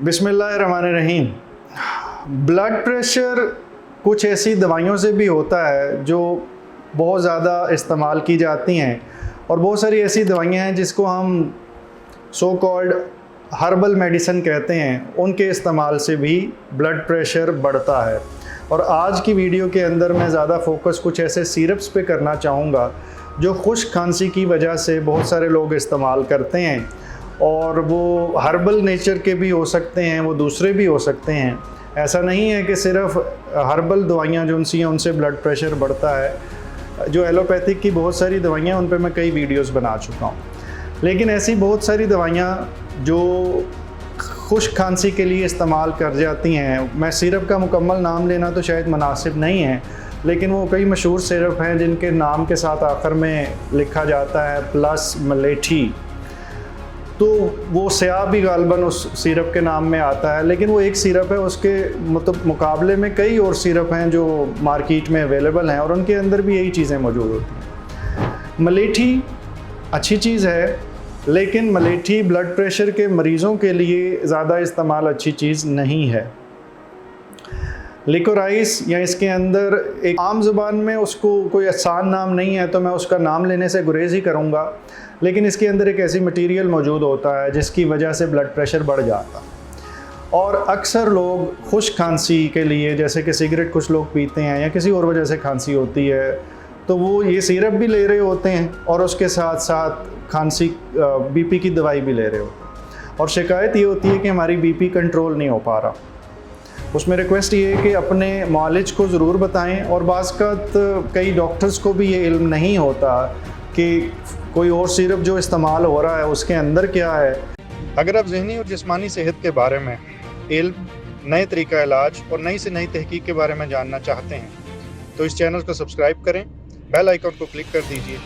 बिस्मिल्लाहिर्रहमानिर्रहीम। Blood pressure कुछ ऐसी दवाइयों से भी होता है जो बहुत ज़्यादा इस्तेमाल की जाती हैं, और बहुत सारी ऐसी दवाइयाँ हैं जिसको हम सो कॉल्ड हर्बल मेडिसिन कहते हैं, उनके इस्तेमाल से भी ब्लड प्रेशर बढ़ता है। और आज की वीडियो के अंदर मैं ज़्यादा फोकस कुछ ऐसे सिरप्स पे करना चाहूँगा जो खुश्क खांसी की वजह से बहुत सारे लोग इस्तेमाल करते हैं, और वो हर्बल नेचर के भी हो सकते हैं, वो दूसरे भी हो सकते हैं। ऐसा नहीं है कि सिर्फ हर्बल दवाइयाँ जो उनसी हैं उनसे ब्लड प्रेशर बढ़ता है। जो एलोपैथिक की बहुत सारी दवाइयाँ, उन पे मैं कई वीडियोस बना चुका हूँ, लेकिन ऐसी बहुत सारी दवाइयाँ जो खुश्क खांसी के लिए इस्तेमाल कर जाती हैं, मैं सिरप का मुकम्मल नाम लेना तो शायद मुनासिब नहीं है, लेकिन वो कई मशहूर सिरप हैं जिनके नाम के साथ आखिर में लिखा जाता है प्लस मलेठी। तो वो स्याह भी गालबन उस सिरप के नाम में आता है, लेकिन वो एक सिरप है, उसके मुकाबले में कई और सिरप हैं जो मार्केट में अवेलेबल हैं और उनके अंदर भी यही चीज़ें मौजूद होती हैं। मलेठी अच्छी चीज़ है, लेकिन मलेठी ब्लड प्रेशर के मरीज़ों के लिए ज़्यादा इस्तेमाल अच्छी चीज़ नहीं है। लिकोराइस या इसके अंदर एक आम ज़ुबान में उसको कोई आसान नाम नहीं है तो मैं उसका नाम लेने से गुरेज ही करूँगा, लेकिन इसके अंदर एक ऐसी मटेरियल मौजूद होता है जिसकी वजह से ब्लड प्रेशर बढ़ जाता है। और अक्सर लोग खुश्क खांसी के लिए, जैसे कि सिगरेट कुछ लोग पीते हैं या किसी और वजह से खांसी होती है, तो वो ये सिरप भी ले रहे होते हैं और उसके साथ साथ खांसी बीपी की दवाई भी ले रहे होते हैं, और शिकायत ये होती है कि हमारी बीपी कंट्रोल नहीं हो पा रहा। उसमें रिक्वेस्ट ये है कि अपने मालिज को ज़रूर बताएं, और बाज़ कई डॉक्टर्स को भी ये इल्म नहीं होता कि कोई और सिरप जो इस्तेमाल हो रहा है उसके अंदर क्या है। अगर आप ज़हनी और जिस्मानी सेहत के बारे में इल्म, नए तरीका इलाज और नई से नई तहकीक के बारे में जानना चाहते हैं तो इस चैनल को सब्सक्राइब करें, बेल आइकन को क्लिक कर दीजिए।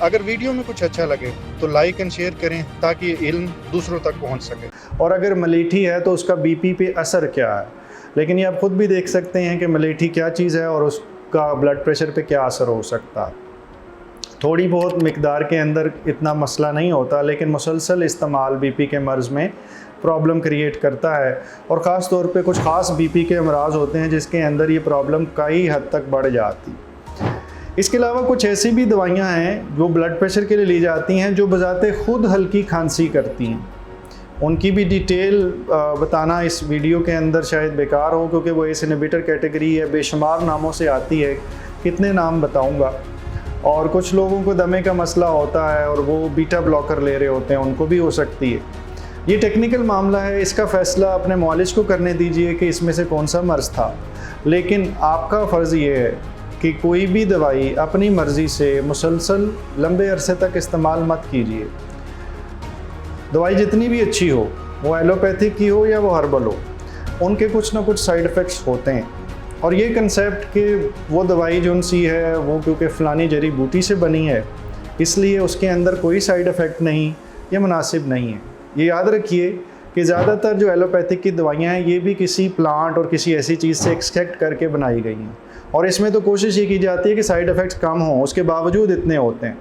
अगर वीडियो में कुछ अच्छा लगे तो लाइक एंड शेयर करें ताकि ये इल्म दूसरों तक पहुंच सके। और अगर मलेठी है तो उसका बीपी पे असर क्या है, लेकिन ये आप ख़ुद भी देख सकते हैं कि मलेठी क्या चीज़ है और उसका ब्लड प्रेशर पे क्या असर हो सकता है। थोड़ी बहुत मिकदार के अंदर इतना मसला नहीं होता, लेकिन मुसलसल इस्तेमाल बीपी के मर्ज़ में प्रॉब्लम क्रिएट करता है, और ख़ास तौर पे कुछ ख़ास बीपी के अमराज होते हैं जिसके अंदर ये प्रॉब्लम कई हद तक बढ़ जाती। इसके अलावा कुछ ऐसी भी दवाइयाँ हैं जो ब्लड प्रेशर के लिए ली जाती हैं जो बजाते खुद हल्की खांसी करती हैं। उनकी भी डिटेल बताना इस वीडियो के अंदर शायद बेकार हो, क्योंकि वो एस इनहिबिटर कैटेगरी है, बेशुमार नामों से आती है, कितने नाम बताऊंगा। और कुछ लोगों को दमे का मसला होता है और वो बीटा ब्लॉकर ले रहे होते हैं, उनको भी हो सकती है। ये टेक्निकल मामला है, इसका फ़ैसला अपने मालिज को करने दीजिए कि इसमें से कौन सा मर्ज़ था, लेकिन आपका फ़र्ज़ ये है कि कोई भी दवाई अपनी मर्ज़ी से मुसलसल लंबे अरसे तक इस्तेमाल मत कीजिए। दवाई जितनी भी अच्छी हो, वो एलोपैथिक की हो या वो हर्बल हो, उनके कुछ ना कुछ साइड इफ़ेक्ट्स होते हैं, और ये कंसेप्ट कि वो दवाई जो सी है वो क्योंकि फ़लानी जड़ी बूटी से बनी है इसलिए उसके अंदर कोई साइड इफ़ेक्ट नहीं, ये मुनासिब नहीं है। ये याद रखिए कि ज़्यादातर जो एलोपैथिक की दवाइयाँ हैं ये भी किसी प्लांट और किसी ऐसी चीज़ से एक्सट्रैक्ट करके बनाई गई हैं, और इसमें तो कोशिश ये की जाती है कि साइड इफ़ेक्ट्स कम हों, उसके बावजूद इतने होते हैं।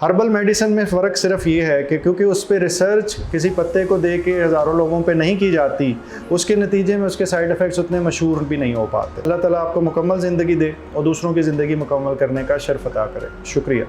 हर्बल मेडिसिन में फ़र्क सिर्फ ये है कि क्योंकि उस पर रिसर्च किसी पत्ते को दे के हज़ारों लोगों पे नहीं की जाती, उसके नतीजे में उसके साइड इफ़ेक्ट्स उतने मशहूर भी नहीं हो पाते। अल्लाह ताला आपको मुकम्मल ज़िंदगी दे और दूसरों की ज़िंदगी मुकम्मल करने का शर्फ अता करे। शुक्रिया।